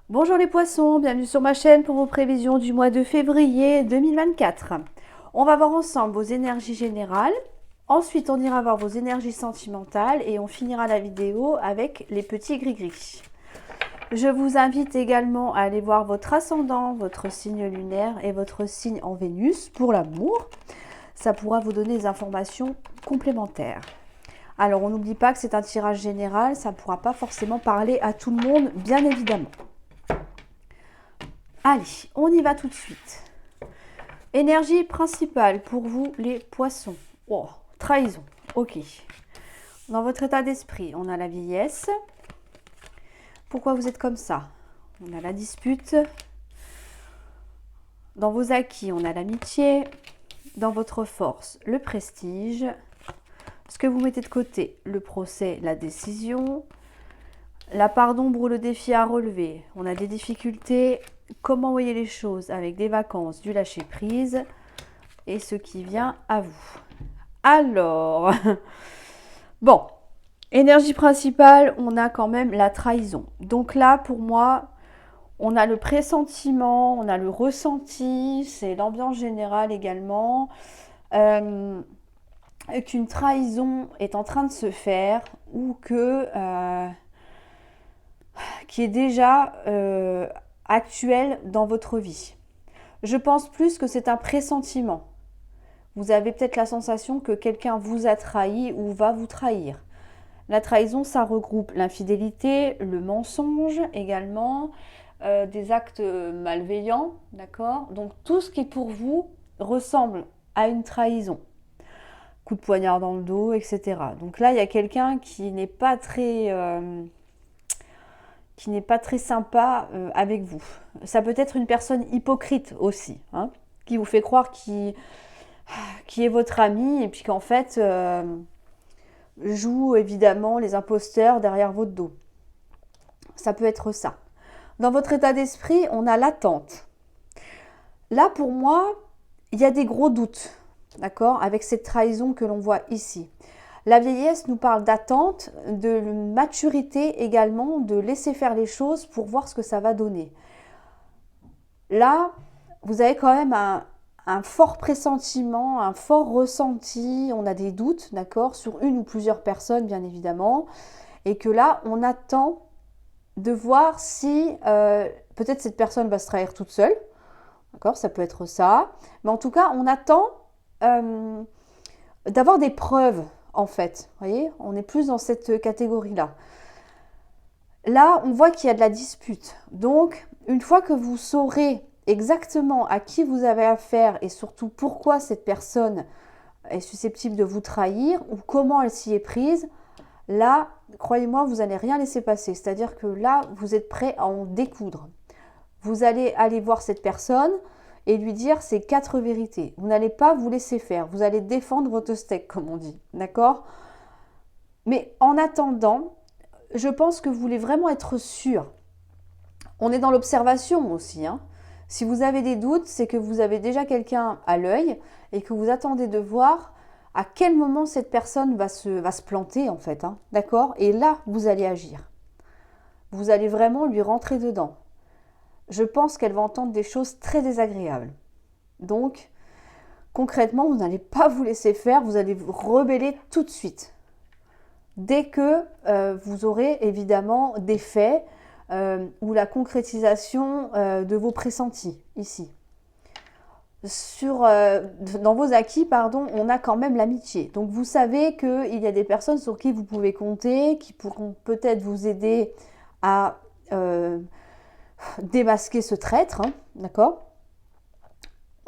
Bonjour les poissons, bienvenue sur ma chaîne pour vos prévisions du mois de février 2024. On va voir ensemble vos énergies générales, ensuite on ira voir vos énergies sentimentales et on finira la vidéo avec les petits gris-gris. Je vous invite également à aller voir votre ascendant, votre signe lunaire et votre signe en Vénus pour l'amour. Ça pourra vous donner des informations complémentaires. Alors on n'oublie pas que c'est un tirage général, ça ne pourra pas forcément parler à tout le monde, bien évidemment. Allez, on y va tout de suite. Énergie principale pour vous les poissons. Oh, trahison, ok. Dans votre état d'esprit, on a la vieillesse. Pourquoi vous êtes comme ça? On a la dispute. Dans vos acquis, on a l'amitié. Dans votre force, le prestige. Ce que vous mettez de côté, le procès, la décision. La part d'ombre ou le défi à relever. On a des difficultés. Comment voyez les choses avec des vacances, du lâcher prise et ce qui vient à vous. Alors, bon, énergie principale, on a quand même la trahison. Donc là, pour moi, on a le pressentiment, on a le ressenti, c'est l'ambiance générale également, qu'une trahison est en train de se faire ou que qui est déjà actuelle dans votre vie. Je pense plus que c'est un pressentiment. Vous avez peut-être la sensation que quelqu'un vous a trahi ou va vous trahir. La trahison, ça regroupe l'infidélité, le mensonge également, des actes malveillants, d'accord? Donc tout ce qui pour vous ressemble à une trahison. Coup de poignard dans le dos, etc. Donc là, il y a quelqu'un qui n'est pas très sympa avec vous. Ça peut être une personne hypocrite aussi, hein, qui vous fait croire qui est votre ami et puis qu'en fait joue évidemment les imposteurs derrière votre dos. Ça peut être ça. Dans votre état d'esprit, on a l'attente. Là, pour moi, il y a des gros doutes, d'accord, avec cette trahison que l'on voit ici. La vieillesse nous parle d'attente, de maturité également, de laisser faire les choses pour voir ce que ça va donner. Là, vous avez quand même un fort pressentiment, un fort ressenti, on a des doutes, d'accord, sur une ou plusieurs personnes, bien évidemment, et que là, on attend de voir si peut-être cette personne va se trahir toute seule, d'accord, ça peut être ça, mais en tout cas, on attend d'avoir des preuves, en fait, vous voyez, on est plus dans cette catégorie-là. Là, on voit qu'il y a de la dispute, donc une fois que vous saurez exactement à qui vous avez affaire et surtout pourquoi cette personne est susceptible de vous trahir ou comment elle s'y est prise, là, croyez-moi, vous n'allez rien laisser passer. C'est-à-dire que là, vous êtes prêt à en découdre. Vous allez aller voir cette personne et lui dire ces 4 vérités. Vous n'allez pas vous laisser faire. Vous allez défendre votre steak, comme on dit. D'accord? Mais en attendant, je pense que vous voulez vraiment être sûr. On est dans l'observation aussi, hein. Si vous avez des doutes, c'est que vous avez déjà quelqu'un à l'œil et que vous attendez de voir à quel moment cette personne va se planter en fait, hein, d'accord? Et là, vous allez agir. Vous allez vraiment lui rentrer dedans. Je pense qu'elle va entendre des choses très désagréables. Donc, concrètement, vous n'allez pas vous laisser faire, vous allez vous rebeller tout de suite. Dès que vous aurez évidemment des faits ou la concrétisation de vos pressentis ici. Dans vos acquis, pardon, on a quand même l'amitié. Donc vous savez qu'il y a des personnes sur qui vous pouvez compter, qui pourront peut-être vous aider à démasquer ce traître, hein, d'accord?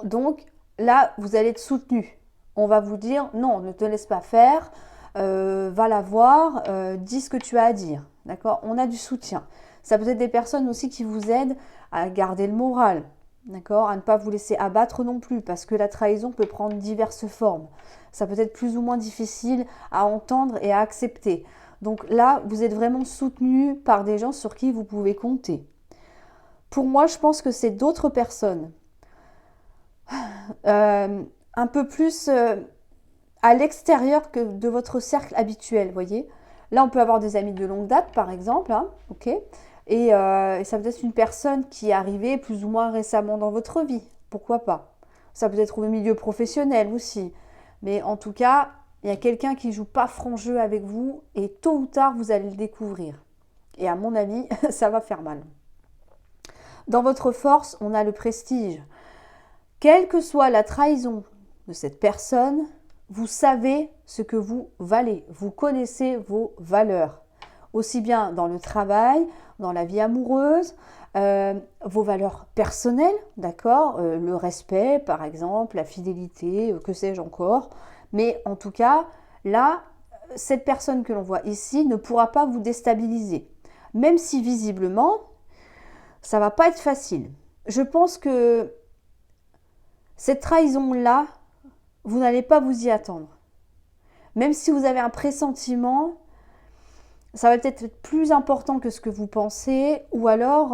Donc là, vous allez être soutenu. On va vous dire, non, ne te laisse pas faire, va la voir, dis ce que tu as à dire, d'accord? On a du soutien. Ça peut être des personnes aussi qui vous aident à garder le moral, d'accord, à ne pas vous laisser abattre non plus, parce que la trahison peut prendre diverses formes. Ça peut être plus ou moins difficile à entendre et à accepter. Donc là, vous êtes vraiment soutenu par des gens sur qui vous pouvez compter. Pour moi, je pense que c'est d'autres personnes, un peu plus à l'extérieur que de votre cercle habituel, voyez. Là, on peut avoir des amis de longue date, par exemple, hein, ok. Et ça peut être une personne qui est arrivée plus ou moins récemment dans votre vie. Pourquoi pas? Ça peut être au milieu professionnel aussi. Mais en tout cas, il y a quelqu'un qui joue pas franc jeu avec vous et tôt ou tard, vous allez le découvrir. Et à mon avis, ça va faire mal. Dans votre force, on a le prestige. Quelle que soit la trahison de cette personne, vous savez ce que vous valez. Vous connaissez vos valeurs. Aussi bien dans le travail, dans la vie amoureuse, vos valeurs personnelles, d'accord, le respect, par exemple, la fidélité, que sais-je encore. Mais en tout cas, là, cette personne que l'on voit ici ne pourra pas vous déstabiliser. Même si visiblement, ça ne va pas être facile. Je pense que cette trahison-là, vous n'allez pas vous y attendre. Même si vous avez un pressentiment, ça va peut-être être plus important que ce que vous pensez, ou alors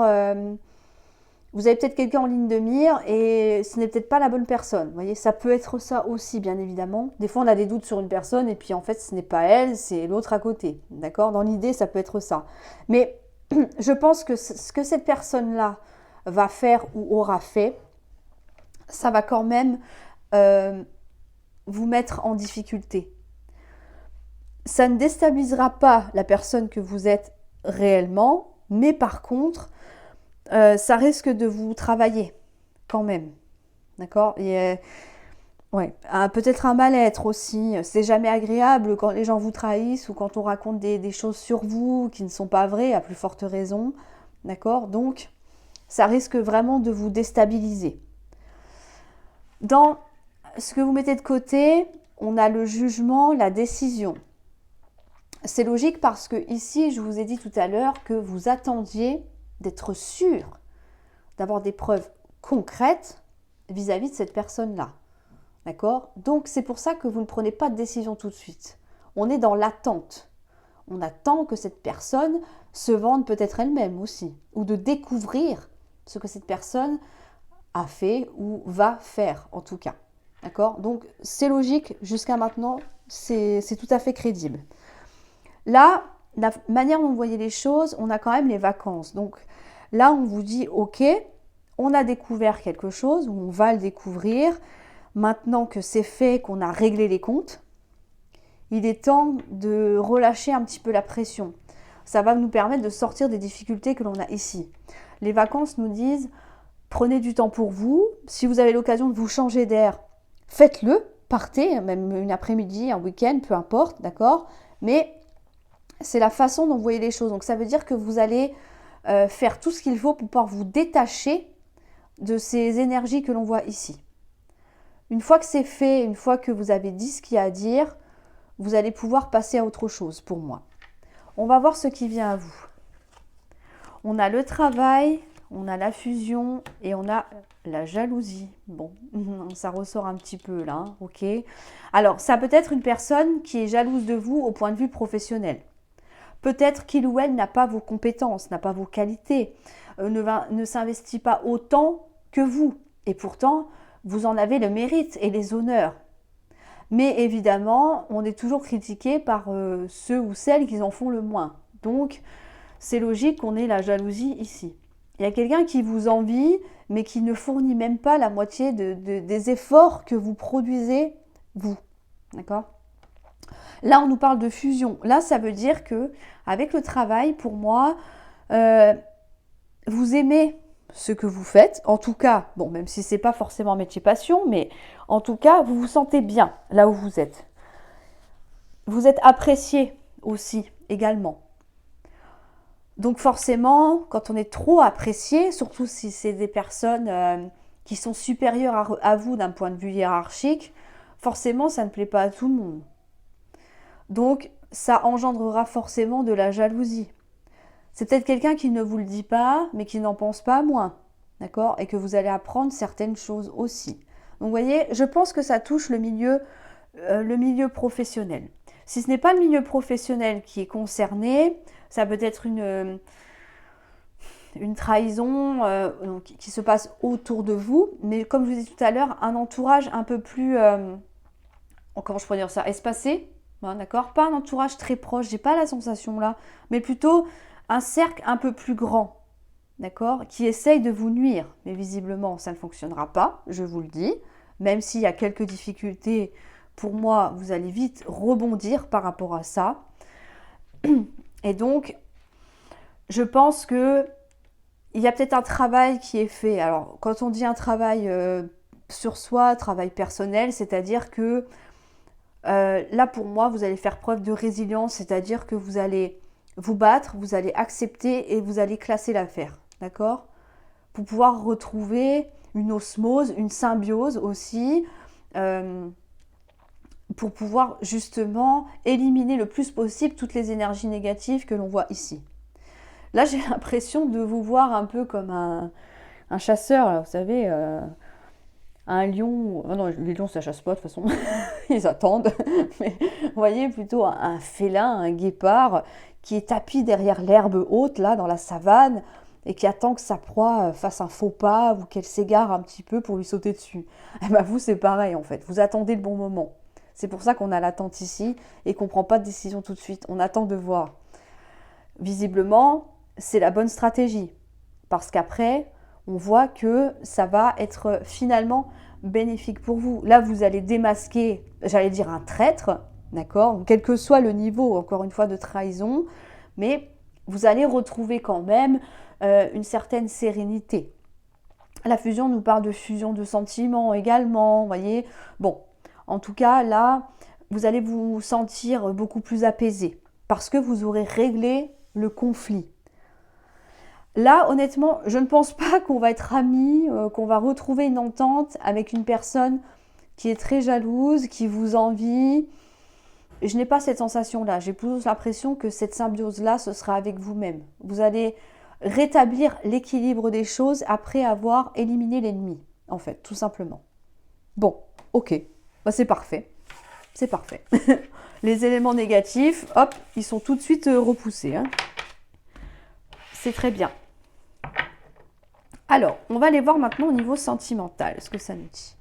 vous avez peut-être quelqu'un en ligne de mire et ce n'est peut-être pas la bonne personne. Vous voyez, ça peut être ça aussi, bien évidemment. Des fois, on a des doutes sur une personne et puis en fait, ce n'est pas elle, c'est l'autre à côté. D'accord? Dans l'idée, ça peut être ça. Mais je pense que ce que cette personne-là va faire ou aura fait, ça va quand même vous mettre en difficulté. Ça ne déstabilisera pas la personne que vous êtes réellement, mais par contre, ça risque de vous travailler quand même. D'accord? Et ouais, peut-être un mal-être aussi. C'est jamais agréable quand les gens vous trahissent ou quand on raconte des choses sur vous qui ne sont pas vraies, à plus forte raison. D'accord? Donc, ça risque vraiment de vous déstabiliser. Dans ce que vous mettez de côté, on a le jugement, la décision. C'est logique parce que ici, je vous ai dit tout à l'heure que vous attendiez d'être sûr, d'avoir des preuves concrètes vis-à-vis de cette personne-là. D'accord? Donc, c'est pour ça que vous ne prenez pas de décision tout de suite. On est dans l'attente. On attend que cette personne se vende peut-être elle-même aussi, ou de découvrir ce que cette personne a fait ou va faire, en tout cas. D'accord? Donc, c'est logique. Jusqu'à maintenant, c'est tout à fait crédible. Là, la manière dont vous voyez les choses, on a quand même les vacances. Donc là, on vous dit, ok, on a découvert quelque chose, ou on va le découvrir. Maintenant que c'est fait, qu'on a réglé les comptes, il est temps de relâcher un petit peu la pression. Ça va nous permettre de sortir des difficultés que l'on a ici. Les vacances nous disent, prenez du temps pour vous. Si vous avez l'occasion de vous changer d'air, faites-le, partez, même une après-midi, un week-end, peu importe, d'accord? Mais c'est la façon dont vous voyez les choses. Donc ça veut dire que vous allez faire tout ce qu'il faut pour pouvoir vous détacher de ces énergies que l'on voit ici. Une fois que c'est fait, une fois que vous avez dit ce qu'il y a à dire, vous allez pouvoir passer à autre chose pour moi. On va voir ce qui vient à vous. On a le travail, on a la fusion et on a la jalousie. Bon, ça ressort un petit peu là, hein, ok. Alors, ça peut être une personne qui est jalouse de vous au point de vue professionnel. Peut-être qu'il ou elle n'a pas vos compétences, n'a pas vos qualités, ne s'investit pas autant que vous. Et pourtant, vous en avez le mérite et les honneurs. Mais évidemment, on est toujours critiqué par ceux ou celles qui en font le moins. Donc, c'est logique qu'on ait la jalousie ici. Il y a quelqu'un qui vous envie, mais qui ne fournit même pas la moitié des efforts que vous produisez, vous. D'accord ? Là, on nous parle de fusion. Là, ça veut dire que avec le travail, pour moi, vous aimez ce que vous faites. En tout cas, bon, même si c'est pas forcément un métier passion, mais en tout cas, vous vous sentez bien là où vous êtes. Vous êtes apprécié aussi, également. Donc forcément, quand on est trop apprécié, surtout si c'est des personnes qui sont supérieures à vous d'un point de vue hiérarchique, forcément, ça ne plaît pas à tout le monde. Donc, ça engendrera forcément de la jalousie. C'est peut-être quelqu'un qui ne vous le dit pas, mais qui n'en pense pas moins, d'accord? Et que vous allez apprendre certaines choses aussi. Donc, vous voyez, je pense que ça touche le milieu professionnel. Si ce n'est pas le milieu professionnel qui est concerné, ça peut être une trahison qui se passe autour de vous, mais comme je vous disais tout à l'heure, un entourage un peu plus, comment je pourrais dire ça, espacé. Bon, d'accord, pas un entourage très proche, j'ai pas la sensation là, mais plutôt un cercle un peu plus grand, d'accord, qui essaye de vous nuire. Mais visiblement, ça ne fonctionnera pas, je vous le dis. Même s'il y a quelques difficultés, pour moi, vous allez vite rebondir par rapport à ça. Et donc, je pense que il y a peut-être un travail qui est fait. Alors, quand on dit un travail sur soi, travail personnel, c'est-à-dire que là, pour moi, vous allez faire preuve de résilience, c'est-à-dire que vous allez vous battre, vous allez accepter et vous allez classer l'affaire, d'accord? Pour pouvoir retrouver une osmose, une symbiose aussi, pour pouvoir justement éliminer le plus possible toutes les énergies négatives que l'on voit ici. Là, j'ai l'impression de vous voir un peu comme un chasseur, là, vous savez, un lion. Oh non, les lions, ça chasse pas de toute façon, ils attendent. Mais vous voyez plutôt un félin, un guépard qui est tapi derrière l'herbe haute, là, dans la savane, et qui attend que sa proie fasse un faux pas ou qu'elle s'égare un petit peu pour lui sauter dessus. Et ben vous, c'est pareil en fait, vous attendez le bon moment. C'est pour ça qu'on a l'attente ici et qu'on ne prend pas de décision tout de suite. On attend de voir. Visiblement, c'est la bonne stratégie. Parce qu'après, on voit que ça va être finalement bénéfique pour vous. Là, vous allez démasquer, j'allais dire un traître, d'accord? Quel que soit le niveau, encore une fois, de trahison, mais vous allez retrouver quand même une certaine sérénité. La fusion nous parle de fusion de sentiments également, vous voyez? Bon, en tout cas, là, vous allez vous sentir beaucoup plus apaisé parce que vous aurez réglé le conflit. Là, honnêtement, je ne pense pas qu'on va être amis, qu'on va retrouver une entente avec une personne qui est très jalouse, qui vous envie. Je n'ai pas cette sensation-là. J'ai plus l'impression que cette symbiose-là, ce sera avec vous-même. Vous allez rétablir l'équilibre des choses après avoir éliminé l'ennemi, en fait, tout simplement. Bon, ok, bah, c'est parfait. C'est parfait. Les éléments négatifs, hop, ils sont tout de suite repoussés. Hein. C'est très bien. Alors, on va aller voir maintenant au niveau sentimental, ce que ça nous dit.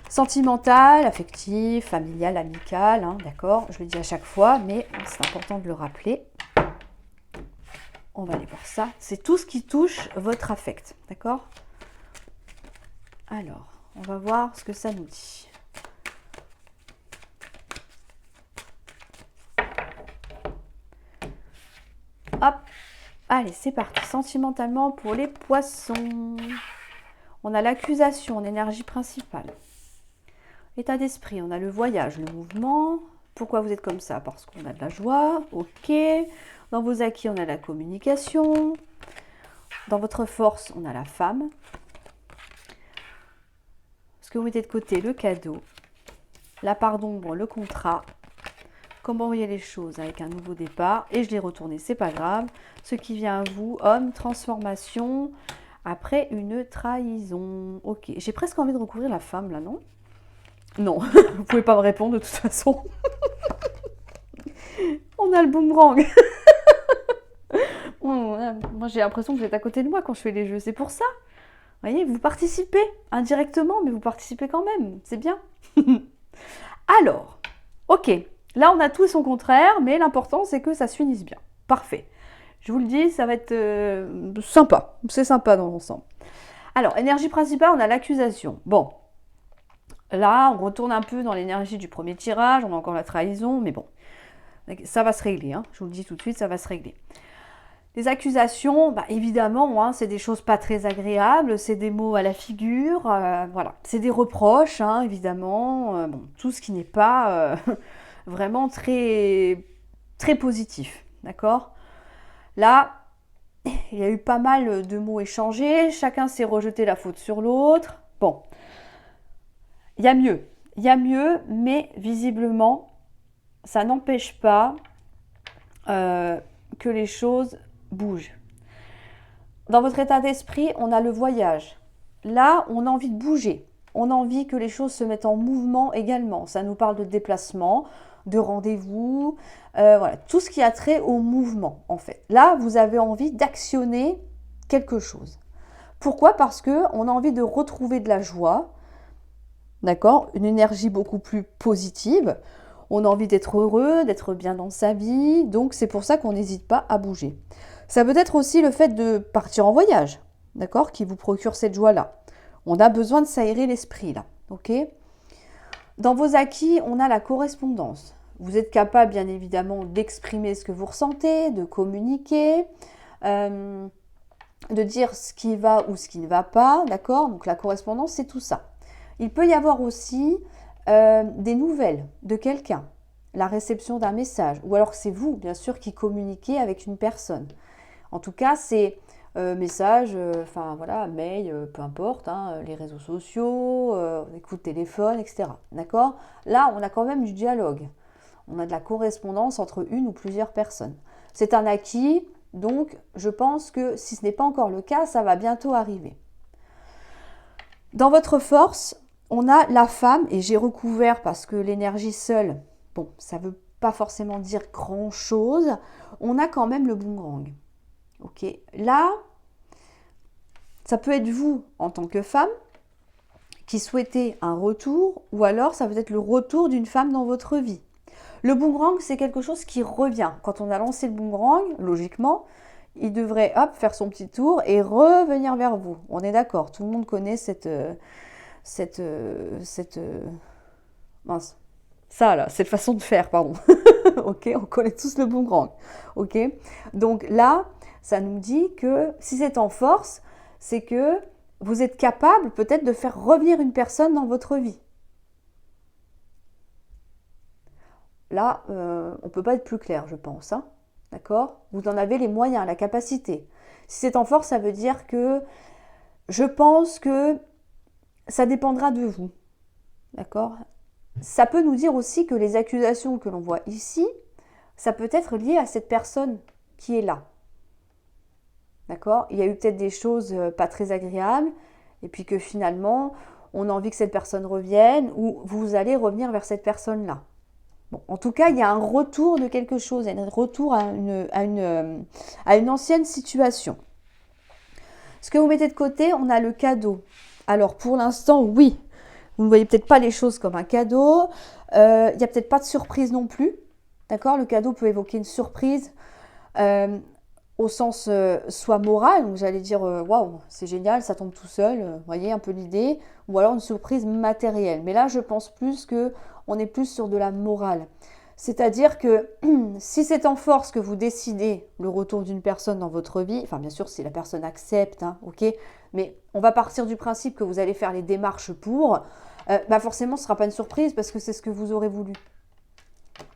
Sentimental, affectif, familial, amical, hein, d'accord, je le dis à chaque fois, mais c'est important de le rappeler. On va aller voir ça. C'est tout ce qui touche votre affect, d'accord? Alors, on va voir ce que ça nous dit. Hop, allez, c'est parti. Sentimentalement pour les poissons. On a l'accusation en énergie principale. État d'esprit, on a le voyage, le mouvement. Pourquoi vous êtes comme ça? Parce qu'on a de la joie, ok. Dans vos acquis, on a la communication. Dans votre force, on a la femme. Ce que vous mettez de côté, le cadeau. La part d'ombre, le contrat. Comment vous voyez les choses avec un nouveau départ. Et je l'ai retourné, c'est pas grave. Ce qui vient à vous, homme, transformation. Après une trahison. Ok, j'ai presque envie de recouvrir la femme là, non? Non, vous pouvez pas me répondre de toute façon. On a le boomerang. Moi, j'ai l'impression que vous êtes à côté de moi quand je fais les jeux. C'est pour ça. Vous voyez, vous participez indirectement, mais vous participez quand même. C'est bien. Alors, ok. Là, on a tout et son contraire, mais l'important, c'est que ça se finisse bien. Parfait. Je vous le dis, ça va être sympa. C'est sympa dans l'ensemble. Alors, énergie principale, on a l'accusation. Bon. Là, on retourne un peu dans l'énergie du premier tirage. On a encore la trahison, mais bon. Ça va se régler. Hein. Je vous le dis tout de suite, ça va se régler. Les accusations, bah, évidemment, hein, c'est des choses pas très agréables. C'est des mots à la figure. Voilà. C'est des reproches, hein, évidemment. Bon, tout ce qui n'est pas... vraiment très, très positif, d'accord? Là, il y a eu pas mal de mots échangés, chacun s'est rejeté la faute sur l'autre. Bon, il y a mieux, mais visiblement, ça n'empêche pas que les choses bougent. Dans votre état d'esprit, on a le voyage. Là, on a envie de bouger. On a envie que les choses se mettent en mouvement également. Ça nous parle de déplacement, de rendez-vous, voilà, tout ce qui a trait au mouvement en fait. Là, vous avez envie d'actionner quelque chose. Pourquoi? Parce qu'on a envie de retrouver de la joie, d'accord? Une énergie beaucoup plus positive. On a envie d'être heureux, d'être bien dans sa vie, donc c'est pour ça qu'on n'hésite pas à bouger. Ça peut être aussi le fait de partir en voyage, d'accord, qui vous procure cette joie-là. On a besoin de s'aérer l'esprit là, ok? Dans vos acquis, on a la correspondance. Vous êtes capable, bien évidemment, d'exprimer ce que vous ressentez, de communiquer, de dire ce qui va ou ce qui ne va pas, d'accord? Donc la correspondance, c'est tout ça. Il peut y avoir aussi des nouvelles de quelqu'un, la réception d'un message, ou alors c'est vous, bien sûr, qui communiquez avec une personne. En tout cas, c'est message, enfin voilà, mail, peu importe, hein, les réseaux sociaux, écoute téléphone, etc. D'accord? Là, on a quand même du dialogue. On a de la correspondance entre une ou plusieurs personnes. C'est un acquis, donc je pense que si ce n'est pas encore le cas, ça va bientôt arriver. Dans votre force, on a la femme, et j'ai recouvert parce que l'énergie seule, bon, ça ne veut pas forcément dire grand-chose. On a quand même le boomerang. Ok, là, ça peut être vous en tant que femme qui souhaitez un retour, ou alors ça peut être le retour d'une femme dans votre vie. Le boomerang, c'est quelque chose qui revient. Quand on a lancé le boomerang, logiquement, il devrait faire son petit tour et revenir vers vous. On est d'accord, tout le monde connaît cette façon de faire, pardon. Ok, on connaît tous le boomerang. Ok, donc là, ça nous dit que si c'est en force, c'est que vous êtes capable peut-être de faire revenir une personne dans votre vie. Là, on ne peut pas être plus clair, je pense. Hein, d'accord? Vous en avez les moyens, la capacité. Si c'est en force, ça veut dire que je pense que ça dépendra de vous. D'accord? Ça peut nous dire aussi que les accusations que l'on voit ici, ça peut être lié à cette personne qui est là. D'accord? Il y a eu peut-être des choses pas très agréables, et puis que finalement, on a envie que cette personne revienne, ou vous allez revenir vers cette personne-là. Bon, en tout cas, il y a un retour de quelque chose, il y a un retour à une ancienne situation. Ce que vous mettez de côté, on a le cadeau. Alors, pour l'instant, oui, vous ne voyez peut-être pas les choses comme un cadeau. Il n'y a peut-être pas de surprise non plus. D'accord? Le cadeau peut évoquer une surprise au sens soit moral, donc j'allais dire waouh, c'est génial, ça tombe tout seul, vous voyez un peu l'idée, ou alors une surprise matérielle. Mais là, je pense plus que on est plus sur de la morale. C'est-à-dire que si c'est en force que vous décidez le retour d'une personne dans votre vie, enfin bien sûr si la personne accepte, hein, ok, mais on va partir du principe que vous allez faire les démarches pour, forcément ce ne sera pas une surprise parce que c'est ce que vous aurez voulu.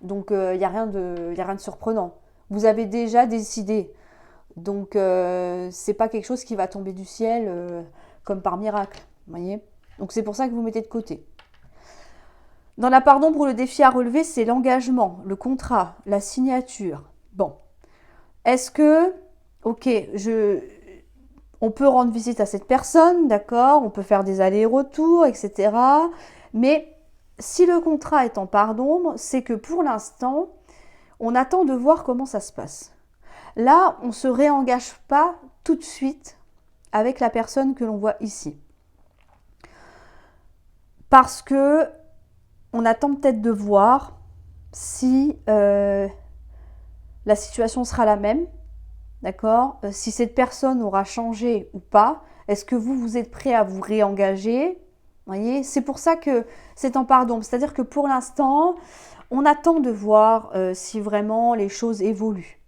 Donc il n'y a rien de surprenant. Vous avez déjà décidé. Donc c'est pas quelque chose qui va tomber du ciel comme par miracle. Voyez. Donc c'est pour ça que vous mettez de côté. Dans la part d'ombre, le défi à relever, c'est l'engagement, le contrat, la signature. Bon. Est-ce que, ok, on peut rendre visite à cette personne, d'accord, on peut faire des allers-retours, etc. Mais si le contrat est en part d'ombre, c'est que pour l'instant, on attend de voir comment ça se passe. Là, on ne se réengage pas tout de suite avec la personne que l'on voit ici. Parce que on attend peut-être de voir si la situation sera la même, d'accord? Si cette personne aura changé ou pas. Est-ce que vous êtes prêt à vous réengager? Voyez, c'est pour ça que c'est en part d'ombre. C'est-à-dire que pour l'instant, on attend de voir si vraiment les choses évoluent.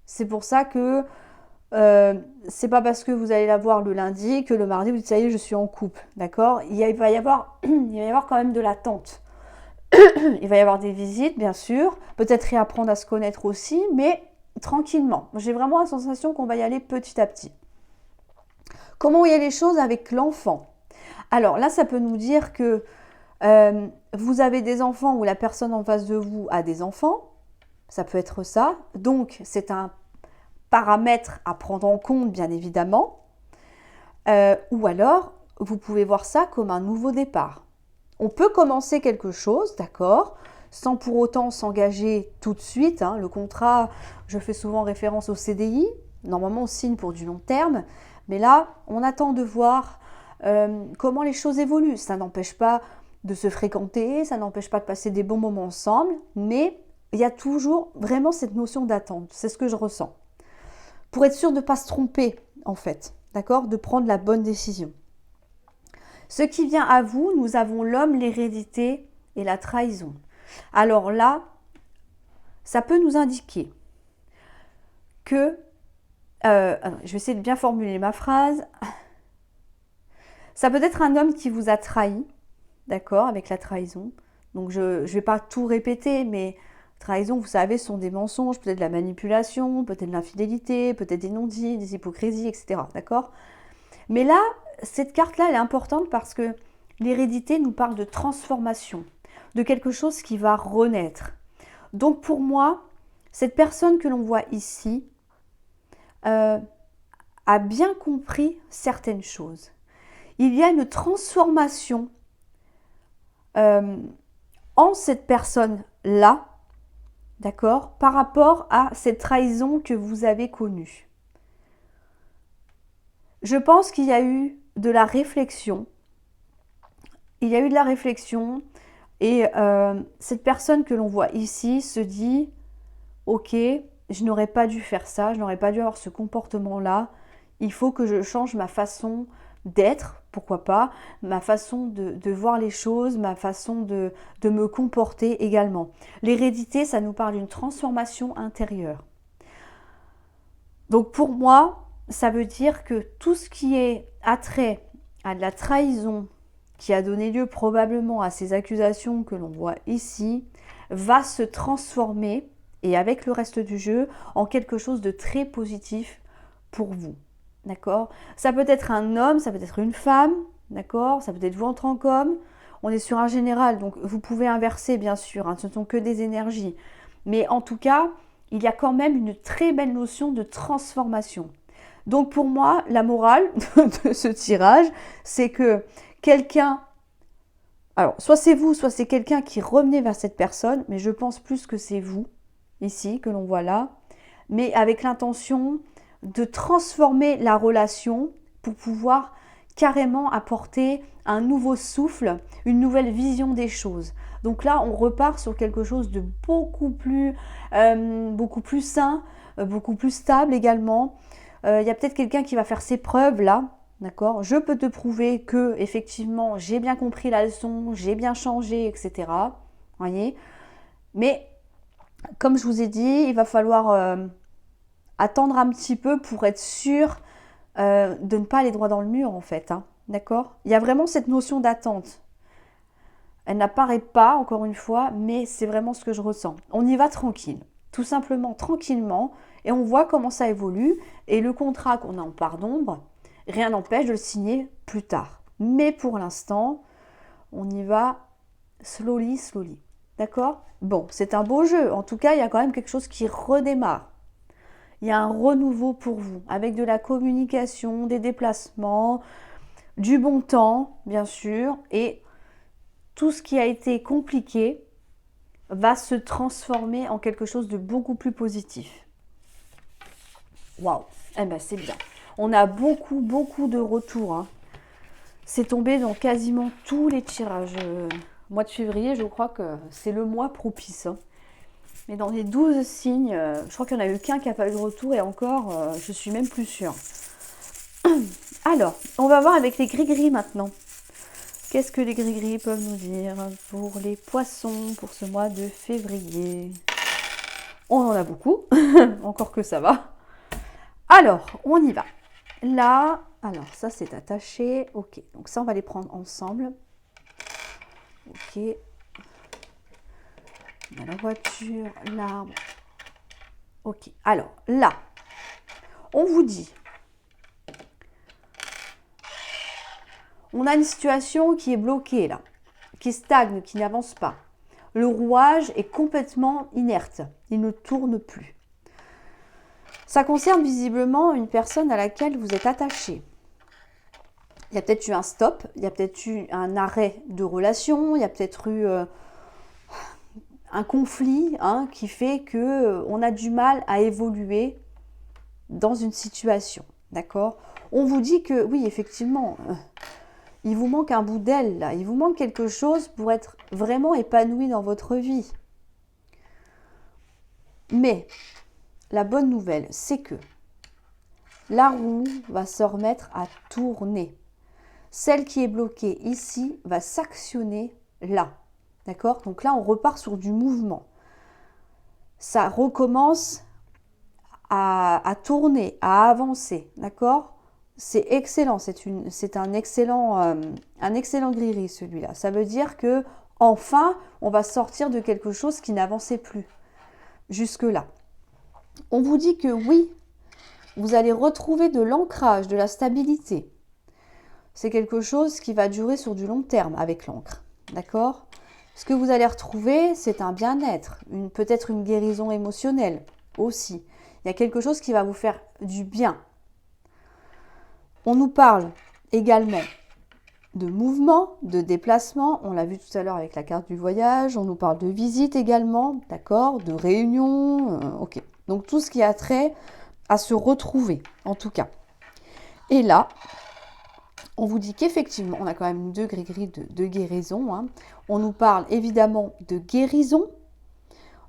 C'est pour ça que c'est pas parce que vous allez la voir le lundi que le mardi vous dites ça y est, je suis en couple, d'accord? Il va y avoir quand même de l'attente. Il va y avoir des visites, bien sûr, peut-être réapprendre à se connaître aussi, mais tranquillement. J'ai vraiment la sensation qu'on va y aller petit à petit. Comment il y a les choses avec l'enfant? Alors là, ça peut nous dire que vous avez des enfants ou la personne en face de vous a des enfants. Ça peut être ça. Donc, c'est un paramètre à prendre en compte, bien évidemment. Ou alors, vous pouvez voir ça comme un nouveau départ. On peut commencer quelque chose, d'accord, sans pour autant s'engager tout de suite. Hein. Le contrat, je fais souvent référence au CDI. Normalement, on signe pour du long terme. Mais là, on attend de voir comment les choses évoluent. Ça n'empêche pas de se fréquenter, ça n'empêche pas de passer des bons moments ensemble, mais il y a toujours vraiment cette notion d'attente. C'est ce que je ressens. Pour être sûr de ne pas se tromper, en fait, d'accord, de prendre la bonne décision. Ce qui vient à vous, nous avons l'homme, l'hérédité et la trahison. Alors là, ça peut nous indiquer que, je vais essayer de bien formuler ma phrase, ça peut être un homme qui vous a trahi, d'accord, avec la trahison. Donc je ne vais pas tout répéter, mais trahison, vous savez, sont des mensonges, peut-être de la manipulation, peut-être de l'infidélité, peut-être des non-dits, des hypocrisies, etc. D'accord? Mais là, cette carte-là, elle est importante parce que l'hérédité nous parle de transformation, de quelque chose qui va renaître. Donc pour moi, cette personne que l'on voit ici a bien compris certaines choses. Il y a une transformation en cette personne-là, d'accord, par rapport à cette trahison que vous avez connue. Je pense qu'il y a eu de la réflexion. Il y a eu de la réflexion et cette personne que l'on voit ici se dit « Ok, je n'aurais pas dû faire ça, je n'aurais pas dû avoir ce comportement-là. Il faut que je change ma façon d'être, pourquoi pas, ma façon de voir les choses, ma façon de me comporter également. » L'hérédité, ça nous parle d'une transformation intérieure. Donc pour moi, ça veut dire que tout ce qui est attrait à de la trahison, qui a donné lieu probablement à ces accusations que l'on voit ici, va se transformer, et avec le reste du jeu, en quelque chose de très positif pour vous. D'accord? Ça peut être un homme, ça peut être une femme, d'accord? Ça peut être vous en tant qu'homme. On est sur un général, donc vous pouvez inverser bien sûr, hein, ce ne sont que des énergies. Mais en tout cas, il y a quand même une très belle notion de transformation. Donc pour moi, la morale de ce tirage, c'est que quelqu'un, alors soit c'est vous, soit c'est quelqu'un qui revenait vers cette personne, mais je pense plus que c'est vous, ici, que l'on voit là, mais avec l'intention de transformer la relation pour pouvoir carrément apporter un nouveau souffle, une nouvelle vision des choses. Donc là, on repart sur quelque chose de beaucoup plus sain, beaucoup plus stable également. Il y a peut-être quelqu'un qui va faire ses preuves là, d'accord? Je peux te prouver que effectivement j'ai bien compris la leçon, j'ai bien changé, etc. Voyez? Mais comme je vous ai dit, il va falloir attendre un petit peu pour être sûr de ne pas aller droit dans le mur en fait, hein, d'accord? Il y a vraiment cette notion d'attente. Elle n'apparaît pas, encore une fois, mais c'est vraiment ce que je ressens. On y va tranquille, tout simplement tranquillement, et on voit comment ça évolue. Et le contrat qu'on a en part d'ombre, rien n'empêche de le signer plus tard. Mais pour l'instant, on y va slowly, slowly. D'accord? Bon, c'est un beau jeu. En tout cas, il y a quand même quelque chose qui redémarre. Il y a un renouveau pour vous, avec de la communication, des déplacements, du bon temps, bien sûr, et tout ce qui a été compliqué va se transformer en quelque chose de beaucoup plus positif. Waouh, eh ben c'est bien. On a beaucoup de retours, hein. C'est tombé dans quasiment tous les tirages. Mois de février, je crois que c'est le mois propice, hein. Mais dans les 12 signes, je crois qu'il n'y en a eu qu'un qui n'a pas eu de retour et encore, je suis même plus sûre. Alors, on va voir avec les gris-gris maintenant. Qu'est-ce que les gris-gris peuvent nous dire pour les poissons pour ce mois de février? On en a beaucoup, encore que ça va. Alors, on y va. Là, alors ça c'est attaché. Ok, donc ça on va les prendre ensemble. Ok. On a la voiture, l'arbre. Ok, alors là, on vous dit, on a une situation qui est bloquée là, qui stagne, qui n'avance pas. Le rouage est complètement inerte, il ne tourne plus. Ça concerne visiblement une personne à laquelle vous êtes attaché. Il y a peut-être eu un stop, il y a peut-être eu un arrêt de relation, il y a peut-être eu un conflit, hein, qui fait qu'on a du mal à évoluer dans une situation, d'accord? On vous dit que oui, effectivement, Il vous manque un bout d'aile, là. Il vous manque quelque chose pour être vraiment épanoui dans votre vie. Mais la bonne nouvelle, c'est que la roue va se remettre à tourner. Celle qui est bloquée ici va s'actionner là. D'accord? Donc là, on repart sur du mouvement. Ça recommence à tourner, à avancer. D'accord? C'est excellent. C'est un excellent griri, celui-là. Ça veut dire que enfin, on va sortir de quelque chose qui n'avançait plus jusque-là. On vous dit que oui, vous allez retrouver de l'ancrage, de la stabilité. C'est quelque chose qui va durer sur du long terme avec l'encre. D'accord? Ce que vous allez retrouver, c'est un bien-être, peut-être une guérison émotionnelle aussi. Il y a quelque chose qui va vous faire du bien. On nous parle également de mouvement, de déplacement. On l'a vu tout à l'heure avec la carte du voyage. On nous parle de visite également, d'accord? De réunion, ok. Donc tout ce qui a trait à se retrouver, en tout cas. Et là, on vous dit qu'effectivement, on a quand même deux gris-gris de guérison. Hein. On nous parle évidemment de guérison.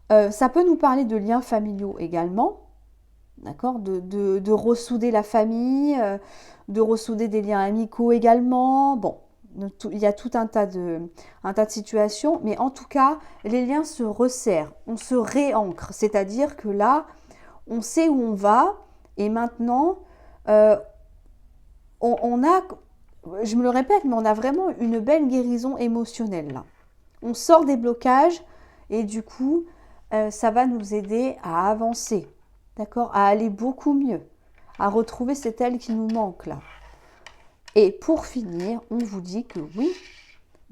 Ça peut nous parler de liens familiaux également. D'accord, de ressouder la famille, de ressouder des liens amicaux également. Bon, il y a tout un tas de situations, mais en tout cas, les liens se resserrent, on se réancre. C'est-à-dire que là, on sait où on va et maintenant, on a, je me le répète, mais on a vraiment une belle guérison émotionnelle là. On sort des blocages et du coup, ça va nous aider à avancer. D'accord? À aller beaucoup mieux, à retrouver cette aile qui nous manque là. Et pour finir, on vous dit que oui,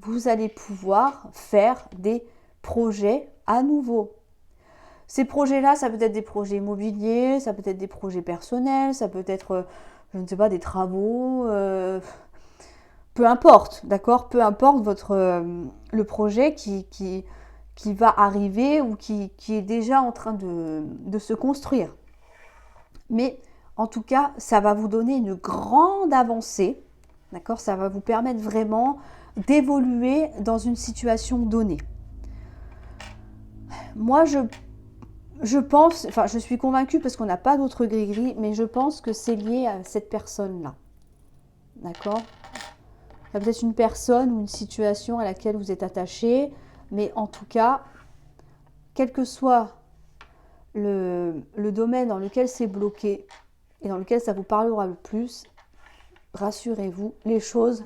vous allez pouvoir faire des projets à nouveau. Ces projets-là, ça peut être des projets immobiliers, ça peut être des projets personnels, ça peut être, je ne sais pas, des travaux, peu importe, d'accord? Peu importe le projet qui va arriver ou qui est déjà en train de se construire. Mais en tout cas, ça va vous donner une grande avancée, d'accord? Ça va vous permettre vraiment d'évoluer dans une situation donnée. Moi, je pense, enfin je suis convaincue parce qu'on n'a pas d'autre gris-gris, mais je pense que c'est lié à cette personne-là, d'accord? Il y a peut-être une personne ou une situation à laquelle vous êtes attaché, mais en tout cas, quel que soit le domaine dans lequel c'est bloqué et dans lequel ça vous parlera le plus, rassurez-vous, les choses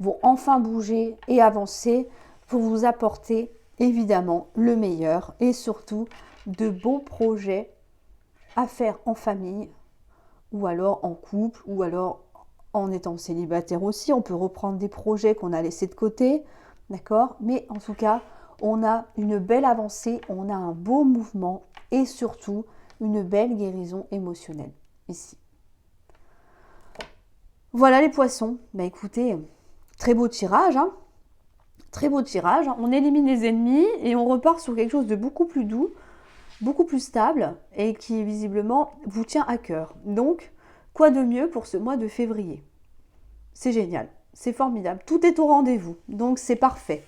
vont enfin bouger et avancer pour vous apporter évidemment le meilleur et surtout de beaux projets à faire en famille ou alors en couple ou alors en étant célibataire aussi. On peut reprendre des projets qu'on a laissés de côté, d'accord? Mais en tout cas, on a une belle avancée, on a un beau mouvement et surtout une belle guérison émotionnelle ici. Voilà les poissons. Bah écoutez, très beau tirage, hein, très beau tirage. On élimine les ennemis et on repart sur quelque chose de beaucoup plus doux, beaucoup plus stable et qui visiblement vous tient à cœur. Donc, quoi de mieux pour ce mois de février? C'est génial, c'est formidable, tout est au rendez-vous, donc c'est parfait.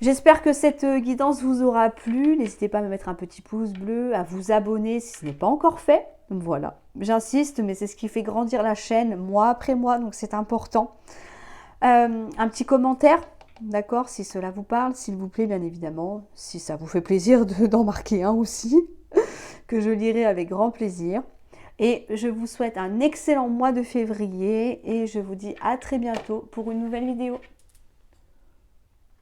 J'espère que cette guidance vous aura plu. N'hésitez pas à me mettre un petit pouce bleu, à vous abonner si ce n'est pas encore fait. Voilà, j'insiste, mais c'est ce qui fait grandir la chaîne mois après mois, donc c'est important. Un petit commentaire, d'accord, si cela vous parle, s'il vous plaît, bien évidemment. Si ça vous fait plaisir d'en marquer un aussi, que je lirai avec grand plaisir. Et je vous souhaite un excellent mois de février et je vous dis à très bientôt pour une nouvelle vidéo.